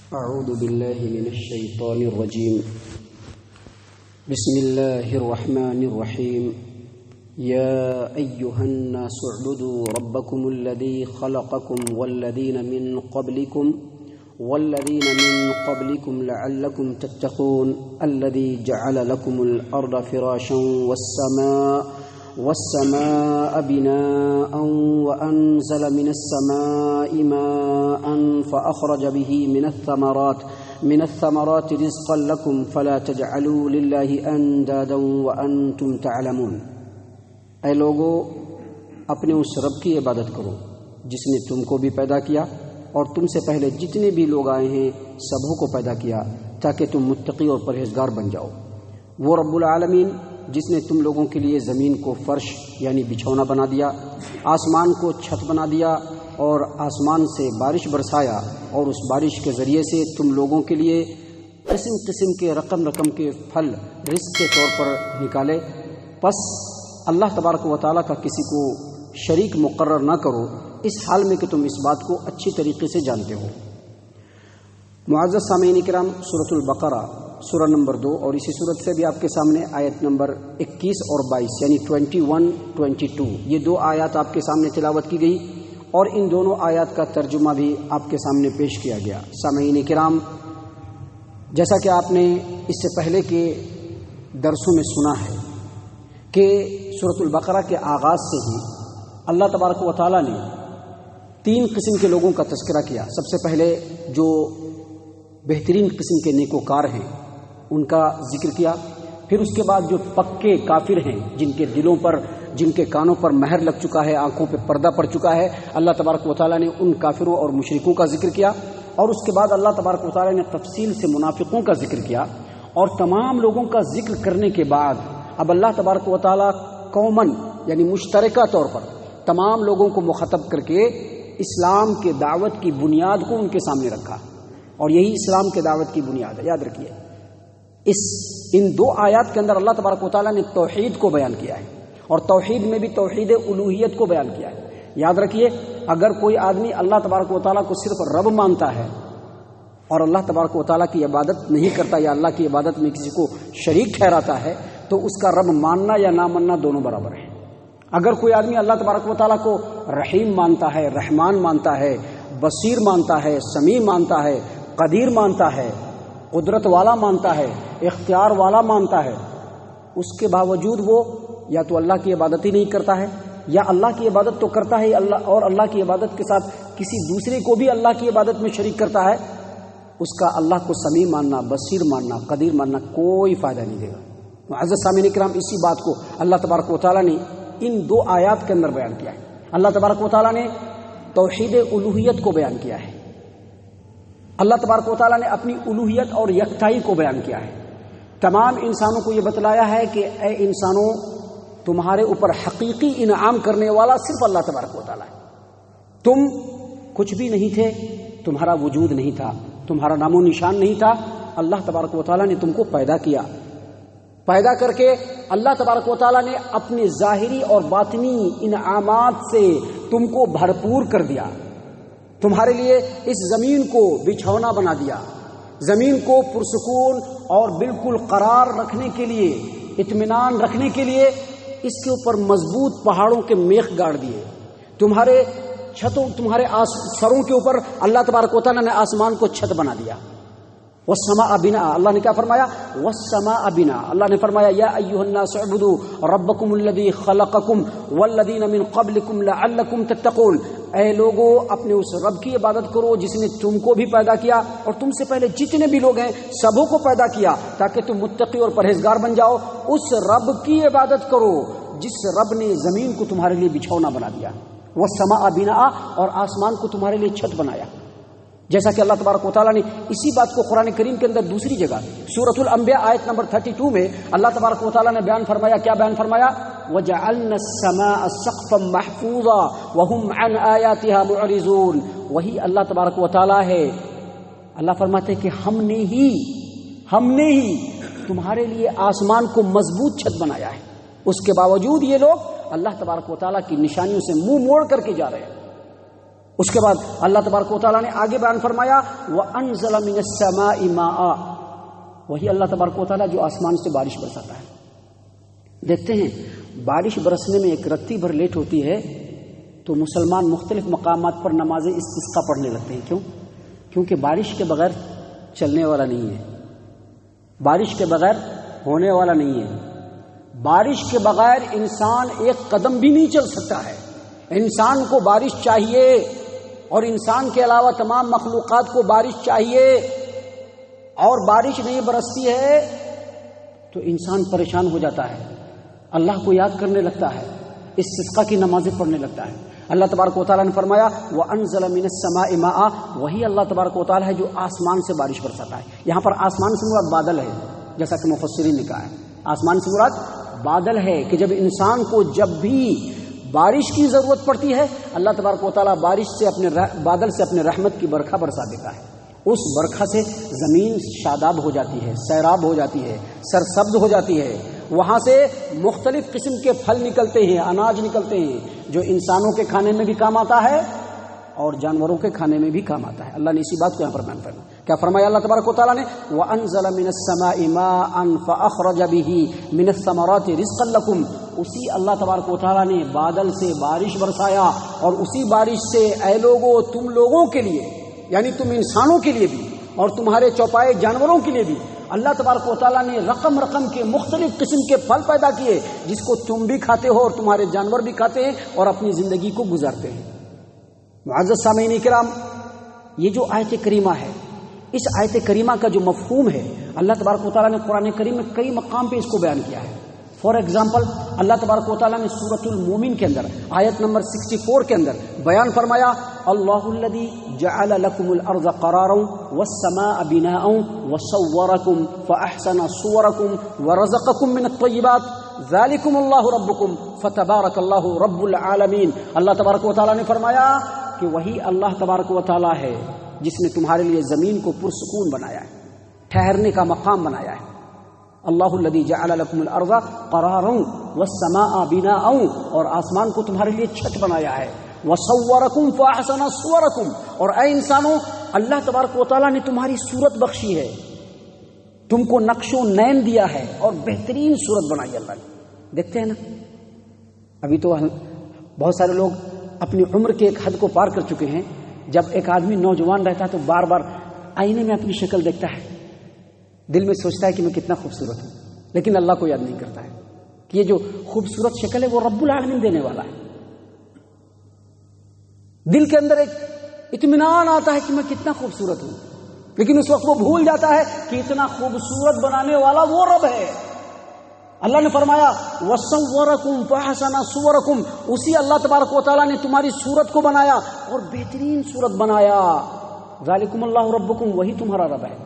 أعوذ بالله من الشيطان الرجيم. بسم الله الرحمن الرحيم. يا أيها الناس اعبدوا ربكم الذي خلقكم والذين من قبلكم لعلكم تتقون الذي جعل لكم الأرض فراشا والسماء بناء وأنزل من السماء ماء فأخرج به من الثمرات رزقا لكم فلا تجعلوا لله أندادا وأنتم تعلمون. اے لوگو، اپنے اس رب کی عبادت کرو جس نے تم کو بھی پیدا کیا اور تم سے پہلے جتنے بھی لوگ آئے ہیں سبوں کو پیدا کیا تاکہ تم متقی اور پرہیزگار بن جاؤ. وہ رب العالمین جس نے تم لوگوں کے لیے زمین کو فرش یعنی بچھونا بنا دیا، آسمان کو چھت بنا دیا اور آسمان سے بارش برسایا اور اس بارش کے ذریعے سے تم لوگوں کے لیے قسم قسم کے رقم کے پھل رزق کے طور پر نکالے. پس اللہ تبارک و تعالیٰ کا کسی کو شریک مقرر نہ کرو اس حال میں کہ تم اس بات کو اچھی طریقے سے جانتے ہو. معزز سامعین کرام، سورۃ البقرہ سورہ نمبر 2 اور اسی سورت سے بھی آپ کے سامنے آیت نمبر 21 اور 22 یعنی 21-22 یہ دو آیات آپ کے سامنے تلاوت کی گئی اور ان دونوں آیات کا ترجمہ بھی آپ کے سامنے پیش کیا گیا. سامعین کرام، جیسا کہ آپ نے اس سے پہلے کے درسوں میں سنا ہے کہ سورۃ البقرہ کے آغاز سے ہی اللہ تبارک و تعالیٰ نے 3 قسم کے لوگوں کا تذکرہ کیا. سب سے پہلے جو بہترین قسم کے نیکوکار ہیں ان کا ذکر کیا، پھر اس کے بعد جو پکے کافر ہیں جن کے دلوں پر، جن کے کانوں پر مہر لگ چکا ہے، آنکھوں پہ پردہ پڑ چکا ہے، اللہ تبارک و تعالیٰ نے ان کافروں اور مشرکوں کا ذکر کیا. اور اس کے بعد اللہ تبارک و تعالیٰ نے تفصیل سے منافقوں کا ذکر کیا. اور تمام لوگوں کا ذکر کرنے کے بعد اب اللہ تبارک و تعالیٰ قومن یعنی مشترکہ طور پر تمام لوگوں کو مخاطب کر کے اسلام کے دعوت کی بنیاد کو ان کے سامنے رکھا، اور یہی اسلام کے دعوت کی بنیاد ہے. یاد رکھیے، ان 2 آیات کے اندر اللہ تبارک و تعالیٰ نے توحید کو بیان کیا ہے اور توحید میں بھی توحید الوہیت کو بیان کیا ہے. یاد رکھیے، اگر کوئی آدمی اللہ تبارک و تعالیٰ کو صرف رب مانتا ہے اور اللہ تبارک و تعالیٰ کی عبادت نہیں کرتا یا اللہ کی عبادت میں کسی کو شریک ٹھہراتا ہے تو اس کا رب ماننا یا نہ ماننا دونوں برابر ہیں. اگر کوئی آدمی اللہ تبارک و تعالیٰ کو رحیم مانتا ہے، رحمان مانتا ہے، بصیر مانتا ہے، سمیع مانتا ہے، قدیر مانتا ہے، قدرت والا مانتا ہے، اختیار والا مانتا ہے، اس کے باوجود وہ یا تو اللہ کی عبادت ہی نہیں کرتا ہے یا اللہ کی عبادت تو کرتا ہے اور اللہ کی عبادت کے ساتھ کسی دوسرے کو بھی اللہ کی عبادت میں شریک کرتا ہے، اس کا اللہ کو سمیع ماننا، بصیر ماننا، قدیر ماننا کوئی فائدہ نہیں دے گا. معزز سامعین کرام، اسی بات کو اللہ تبارک و تعالیٰ نے ان 2 آیات کے اندر بیان کیا ہے. اللہ تبارک و تعالیٰ نے توحید الوہیت کو بیان کیا ہے. اللہ تبارک و تعالیٰ نے اپنی الوہیت اور یکتائی کو بیان کیا ہے. تمام انسانوں کو یہ بتلایا ہے کہ اے انسانوں، تمہارے اوپر حقیقی انعام کرنے والا صرف اللہ تبارک و تعالیٰ ہے. تم کچھ بھی نہیں تھے، تمہارا وجود نہیں تھا، تمہارا نام و نشان نہیں تھا. اللہ تبارک و تعالیٰ نے تم کو پیدا کیا. پیدا کر کے اللہ تبارک و تعالیٰ نے اپنے ظاہری اور باطنی انعامات سے تم کو بھرپور کر دیا. تمہارے لیے اس زمین کو بچھونا بنا دیا، زمین کو پرسکون اور بالکل قرار رکھنے کے لیے، اطمینان رکھنے کے لیے اس کے اوپر مضبوط پہاڑوں کے میخ گاڑ دیے. تمہارے سروں کے اوپر اللہ تبارک و تعالیٰ نے آسمان کو چھت بنا دیا. والسماء بناء، اللہ نے کیا فرمایا؟ والسماء بناء. اللہ نے فرمایا یا ایھا الناس اعبدوا ربکم الذی خلقکم والذین من قبلکم لعلکم تتقون. اے لوگو، اپنے اس رب کی عبادت کرو جس نے تم کو بھی پیدا کیا اور تم سے پہلے جتنے بھی لوگ ہیں سبوں کو پیدا کیا تاکہ تم متقی اور پرہیزگار بن جاؤ. اس رب کی عبادت کرو جس رب نے زمین کو تمہارے لیے بچھونا بنا دیا، والسماء بناء، اور آسمان کو تمہارے لیے چھت بنایا. جیسا کہ اللہ تبارک و تعالیٰ نے اسی بات کو قرآن کریم کے اندر دوسری جگہ سورۃ الانبیاء آیت نمبر 32 میں اللہ تبارک و تعالیٰ نے بیان فرمایا. کیا بیان فرمایا؟ وَجَعَلْنَا السَّمَاءَ سَقْفًا مَحْفُوظًا وَهُمْ عَنْ آيَاتِهَا مُعْرِضُونَ. وہی اللہ تبارک و تعالیٰ ہے. اللہ فرماتے کہ ہم نے ہی تمہارے لیے آسمان کو مضبوط چھت بنایا ہے. اس کے باوجود یہ لوگ اللہ تبارک و تعالیٰ کی نشانیوں سے منہ موڑ کر کے جا رہے ہیں. اس کے بعد اللہ تبارک و تعالیٰ نے آگے بیان فرمایا وَأَنزَلَ مِنَ السَّمَاءِ مَاءً، وہی اللہ تبارک و تعالیٰ جو آسمان سے بارش برساتا ہے۔ دیکھتے ہیں بارش برسنے میں ایک رتی بھر لیٹ ہوتی ہے تو مسلمان مختلف مقامات پر نماز استسقاء پڑھنے لگتے ہیں۔ کیوں؟ کیونکہ بارش کے بغیر چلنے والا نہیں ہے، بارش کے بغیر ہونے والا نہیں ہے، بارش کے بغیر انسان ایک قدم بھی نہیں چل سکتا ہے۔ انسان کو بارش چاہیے، اور انسان کے علاوہ تمام مخلوقات کو بارش چاہیے، اور بارش نہیں برستی ہے تو انسان پریشان ہو جاتا ہے، اللہ کو یاد کرنے لگتا ہے، استسقاء کی نمازیں پڑھنے لگتا ہے۔ اللہ تبارک و تعالیٰ نے فرمایا وَأَنزَلَ مِنَ السَّمَاءِ مَاءً، وہی اللہ تبارک و تعالیٰ ہے جو آسمان سے بارش برساتا ہے۔ یہاں پر آسمان سے مراد بادل ہے، جیسا کہ مفسرین نے کہا ہے، آسمان سے مراد بادل ہے، کہ جب انسان کو جب بھی بارش کی ضرورت پڑتی ہے اللہ تبارک و تعالیٰ بادل سے اپنے رحمت کی برکھا برسا دیتا ہے۔ اس برکھا سے زمین شاداب ہو جاتی ہے، سیراب ہو جاتی ہے، سرسبز ہو جاتی ہے، وہاں سے مختلف قسم کے پھل نکلتے ہیں، اناج نکلتے ہیں، جو انسانوں کے کھانے میں بھی کام آتا ہے اور جانوروں کے کھانے میں بھی کام آتا ہے۔ اللہ نے اسی بات کو یہاں پر بیان فرمایا۔ کیا فرمایا اللہ تبارک و تعالیٰ نے وَأَنزَلَ مِنَ السَّمَاءِ مَاءً فَأَخْرَجَ بِهِ مِنَ الثَّمَرَاتِ رِزْقًا لَكُمْ، اسی اللہ تبارک و تعالیٰ نے بادل سے بارش برسایا، اور اسی بارش سے اے لوگوں تم لوگوں کے لیے، یعنی تم انسانوں کے لیے بھی اور تمہارے چوپائے جانوروں کے لیے بھی اللہ تبارک و تعالیٰ نے رقم رقم کے مختلف قسم کے پھل پیدا کیے، جس کو تم بھی کھاتے ہو اور تمہارے جانور بھی کھاتے ہیں اور اپنی زندگی کو گزارتے ہیں۔ معزز سامعین کرام، یہ جو آیت کریمہ ہے، اس آیت کریمہ کا جو مفہوم ہے اللہ تبارک و تعالیٰ نے قرآن کریم میں کئی مقام پہ اس کو بیان کیا ہے۔ فار ایگزامپل اللہ تبارک و تعالیٰ نے سورۃ المومن کے اندر آیت نمبر 64 کے اندر بیان فرمایا اللہ الذی جعل لکم الارض قرارا والسماء بناء وصورکم فاحسن صورکم ورزقکم من الطیبات ذالکم اللہ ربکم فتبارک اللہ رب العالمین۔ اللہ تبارک و تعالیٰ نے فرمایا کہ وہی اللہ تبارک و تعالیٰ ہے جس نے تمہارے لیے زمین کو پرسکون بنایا ہے، ٹھہرنے کا مقام بنایا ہے۔ اللہ الذی جعل لکم الارض قرارا والسماء بناء، اور آسمان کو تمہارے لیے چھت بنایا ہے، وصورکم فاحسن صورکم، اور اے انسانوں اللہ تبارک و تعالیٰ نے تمہاری صورت بخشی ہے، تم کو نقش و نین دیا ہے اور بہترین صورت بنائی اللہ نے۔ دیکھتے ہیں نا، ابھی تو بہت سارے لوگ اپنی عمر کے ایک حد کو پار کر چکے ہیں، جب ایک آدمی نوجوان رہتا ہے تو بار بار آئینے میں اپنی شکل دیکھتا ہے، دل میں سوچتا ہے کہ میں کتنا خوبصورت ہوں، لیکن اللہ کو یاد نہیں کرتا ہے کہ یہ جو خوبصورت شکل ہے وہ رب العالمین دینے والا ہے۔ دل کے اندر ایک اطمینان آتا ہے کہ میں کتنا خوبصورت ہوں، لیکن اس وقت وہ بھول جاتا ہے کہ اتنا خوبصورت بنانے والا وہ رب ہے۔ اللہ نے فرمایا وَصَوَّرَكُمْ فَحَسَنَ صُوَرَكُمْ، اسی اللہ تبارک و تعالیٰ نے تمہاری صورت کو بنایا اور بہترین صورت بنایا۔ ذالکم اللہ ربکم، وہی تمہارا رب ہے۔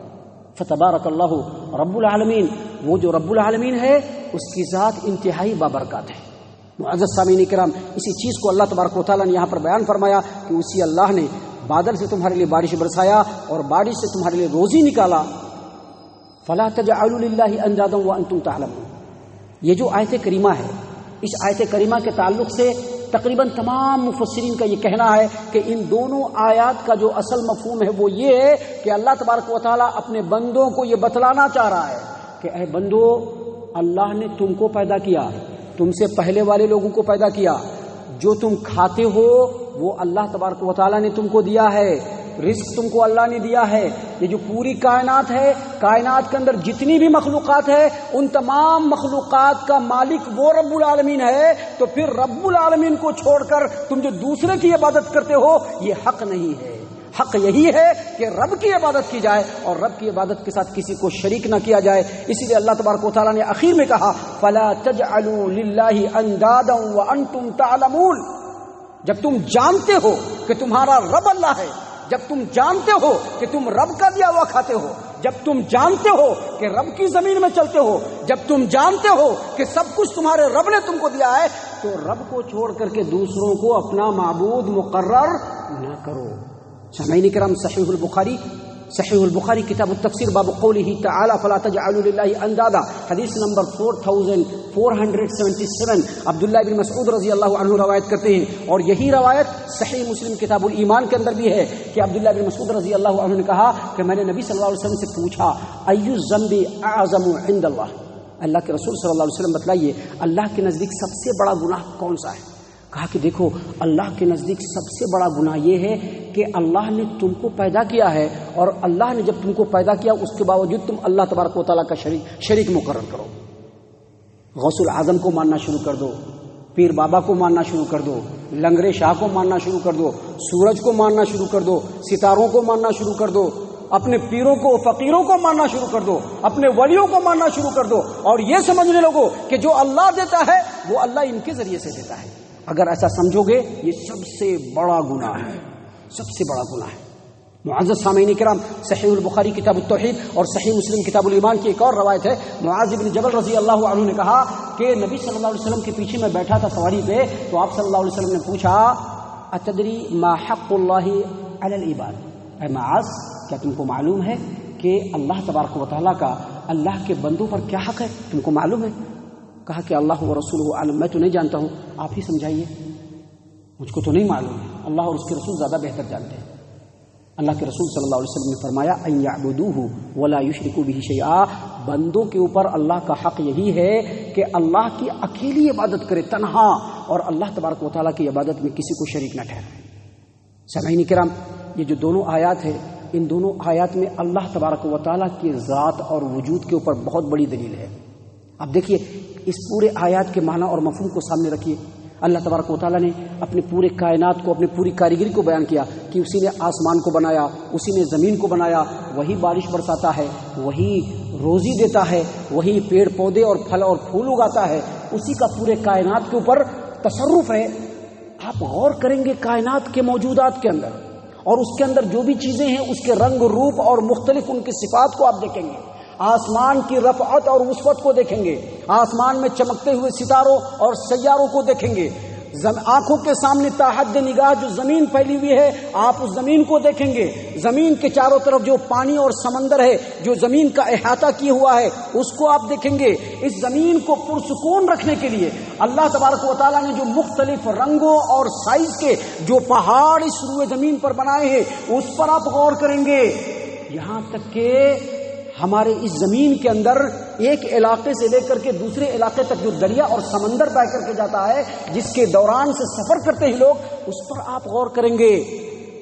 فتبارک اللہ رب العالمین، وہ جو رب العالمین ہے اس کی ذات انتہائی بابرکات ہے۔ معزز سامعین کرام، اسی چیز کو اللہ تبارک و تعالیٰ نے یہاں پر بیان فرمایا کہ اسی اللہ نے بادل سے تمہارے لیے بارش برسایا اور بارش سے تمہارے لیے روزی نکالا۔ فلا تجعلوا للہ اندادا وانتم تعلمون، یہ جو آیت کریمہ ہے، اس آیت کریمہ کے تعلق سے تقریباً تمام مفسرین کا یہ کہنا ہے کہ ان دونوں آیات کا جو اصل مفہوم ہے وہ یہ ہے کہ اللہ تبارک و تعالیٰ اپنے بندوں کو یہ بتلانا چاہ رہا ہے کہ اے بندو، اللہ نے تم کو پیدا کیا، تم سے پہلے والے لوگوں کو پیدا کیا، جو تم کھاتے ہو وہ اللہ تبارک و تعالیٰ نے تم کو دیا ہے، رزق تم کو اللہ نے دیا ہے۔ یہ جو پوری کائنات ہے، کائنات کے اندر جتنی بھی مخلوقات ہے، ان تمام مخلوقات کا مالک وہ رب العالمین ہے، تو پھر رب العالمین کو چھوڑ کر تم جو دوسرے کی عبادت کرتے ہو یہ حق نہیں ہے۔ حق یہی ہے کہ رب کی عبادت کی جائے اور رب کی عبادت کے ساتھ کسی کو شریک نہ کیا جائے۔ اسی لیے اللہ تبارک و تعالیٰ نے آخر میں کہا فَلَا تَجْعَلُوا لِلَّهِ أَنْدَادًا وَأَنْتُمْ تَعْلَمُونَ، جب تم جانتے ہو کہ تمہارا رب اللہ ہے، جب تم جانتے ہو کہ تم رب کا دیا ہوا کھاتے ہو، جب تم جانتے ہو کہ رب کی زمین میں چلتے ہو، جب تم جانتے ہو کہ سب کچھ تمہارے رب نے تم کو دیا ہے، تو رب کو چھوڑ کر کے دوسروں کو اپنا معبود مقرر نہ کرو۔ سامعین کرام، صحیح البخاری صحیح البخاری کتاب التفسیر باب قولہ تعالی فلا تجعلوا للہ اندادا، حدیث نمبر 4477 عبداللہ بن مسعود رضی اللہ عنہ روایت کرتے ہیں، اور یہی روایت صحیح مسلم کتاب الایمان کے اندر بھی ہے کہ عبداللہ بن مسعود رضی اللہ عنہ نے کہا کہ میں نے نبی صلی اللہ علیہ وسلم سے پوچھا ای الذنب اعظم عند اللہ، اللہ کے رسول صلی اللہ علیہ وسلم بتلائیے اللہ کے نزدیک سب سے بڑا گناہ کون سا ہے؟ کہا کہ دیکھو اللہ کے نزدیک سب سے بڑا گناہ یہ ہے کہ اللہ نے تم کو پیدا کیا ہے، اور اللہ نے جب تم کو پیدا کیا اس کے باوجود تم اللہ تبارک و تعالیٰ کا شریک مقرر کرو، غوث العظم کو ماننا شروع کر دو، پیر بابا کو ماننا شروع کر دو، لنگرے شاہ کو ماننا شروع کر دو، سورج کو ماننا شروع کر دو، ستاروں کو ماننا شروع کر دو، اپنے پیروں کو فقیروں کو ماننا شروع کر دو، اپنے ولیوں کو ماننا شروع کر دو، اور یہ سمجھنے لوگو کہ جو اللہ دیتا ہے وہ اللہ ان کے ذریعے سے دیتا ہے۔ اگر ایسا سمجھو گے یہ سب سے بڑا گناہ ہے، سب سے بڑا گناہ ہے۔ معزز سامعین کرام، صحیح البخاری کتاب التوحید اور صحیح مسلم کتاب الایمان کی ایک اور روایت ہے، معاذ بن جبل رضی اللہ عنہ نے کہا کہ نبی صلی اللہ علیہ وسلم کے پیچھے میں بیٹھا تھا سواری پہ، تو آپ صلی اللہ علیہ وسلم نے پوچھا اتدری ما حق اللہ علی العباد، اے معاذ کیا تم کو معلوم ہے کہ اللہ تبارک و تعالیٰ کا اللہ کے بندوں پر کیا حق ہے، تم کو معلوم ہے؟ کہا کہ اللہ و رسولہ عالم، میں تو نہیں جانتا ہوں، آپ ہی سمجھائیے، مجھ کو تو نہیں معلوم ہے، اللہ اور اس کے رسول زیادہ بہتر جانتے ہیں۔ اللہ کے رسول صلی اللہ علیہ وسلم نے فرمایا ان یعبدوہ ولا یشرکوا بہ شیئا، بندوں کے اوپر اللہ کا حق یہی ہے کہ اللہ کی اکیلی عبادت کرے تنہا، اور اللہ تبارک و تعالیٰ کی عبادت میں کسی کو شریک نہ ٹھہرائے۔ سامعین کرام، یہ جو دونوں آیات ہیں ان دونوں آیات میں اللہ تبارک و تعالیٰ کی ذات اور وجود کے اوپر بہت بڑی دلیل ہے۔ اب دیکھیے اس پورے آیات کے معنی اور مفہوم کو سامنے رکھیے۔ اللہ تبارک و تعالیٰ نے اپنے پورے کائنات کو، اپنی پوری کاریگری کو بیان کیا کہ اسی نے آسمان کو بنایا، اسی نے زمین کو بنایا، وہی بارش برساتا ہے، وہی روزی دیتا ہے، وہی پیڑ پودے اور پھل اور پھول اگاتا ہے، اسی کا پورے کائنات کے اوپر تصرف ہے۔ آپ غور کریں گے کائنات کے موجودات کے اندر، اور اس کے اندر جو بھی چیزیں ہیں اس کے رنگ روپ اور مختلف ان کی صفات کو آپ دیکھیں گے، آسمان کی رفعت اور وسعت کو دیکھیں گے، آسمان میں چمکتے ہوئے ستاروں اور سیاروں کو دیکھیں گے، آنکھوں کے سامنے تاحد نگاہ جو زمین پھیلی ہوئی ہے آپ اس زمین کو دیکھیں گے، زمین کے چاروں طرف جو پانی اور سمندر ہے جو زمین کا احاطہ کیے ہوا ہے اس کو آپ دیکھیں گے۔ اس زمین کو پرسکون رکھنے کے لیے اللہ تبارک و تعالیٰ نے جو مختلف رنگوں اور سائز کے جو پہاڑ اس روئے زمین پر بنائے ہیں اس پر آپ غور کریں گے، یہاں تک کہ ہمارے اس زمین کے اندر ایک علاقے سے لے کر کے دوسرے علاقے تک جو دریا اور سمندر بہ کر کے جاتا ہے جس کے دوران سے سفر کرتے ہیں لوگ، اس پر آپ غور کریں گے۔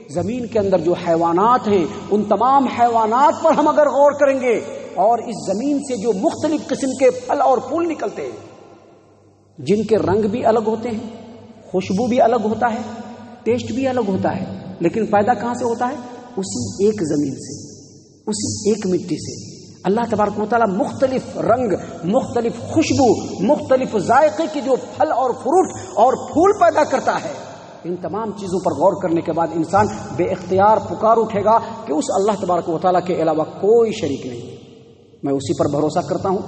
زمین کے اندر جو حیوانات ہیں ان تمام حیوانات پر ہم اگر غور کریں گے، اور اس زمین سے جو مختلف قسم کے پھل اور پھول نکلتے ہیں جن کے رنگ بھی الگ ہوتے ہیں، خوشبو بھی الگ ہوتا ہے، ٹیسٹ بھی الگ ہوتا ہے، لیکن پیدا کہاں سے ہوتا ہے؟ اسی ایک زمین سے، اسی ایک مٹی سے۔ اللہ تبارک و تعالیٰ مختلف رنگ، مختلف خوشبو، مختلف ذائقے کے جو پھل اور فروٹ اور پھول پیدا کرتا ہے، ان تمام چیزوں پر غور کرنے کے بعد انسان بے اختیار پکار اٹھے گا کہ اس اللہ تبارک و تعالیٰ کے علاوہ کوئی شریک نہیں، میں اسی پر بھروسہ کرتا ہوں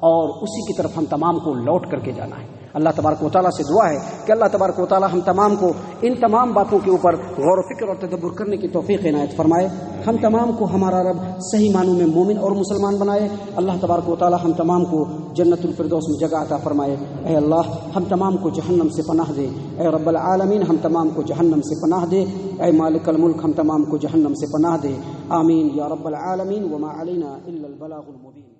اور اسی کی طرف ہم تمام کو لوٹ کر کے جانا ہے۔ اللہ تبارک و تعالیٰ سے دعا ہے کہ اللہ تبارک و تعالیٰ ہم تمام کو ان تمام باتوں کے اوپر غور و فکر اور تدبر کرنے کی توفیق عنایت فرمائے، ہم تمام کو ہمارا رب صحیح معنوں میں مومن اور مسلمان بنائے۔ اللہ تبارک و تعالیٰ ہم تمام کو جنت الفردوس میں جگہ عطا فرمائے۔ اے اللہ ہم تمام کو جہنم سے پناہ دے، اے رب العالمین ہم تمام کو جہنم سے پناہ دے، اے مالک الملک ہم تمام کو جہنم سے پناہ دے، آمین یا رب العالمین۔ وما علینا الا البلاغ المبین۔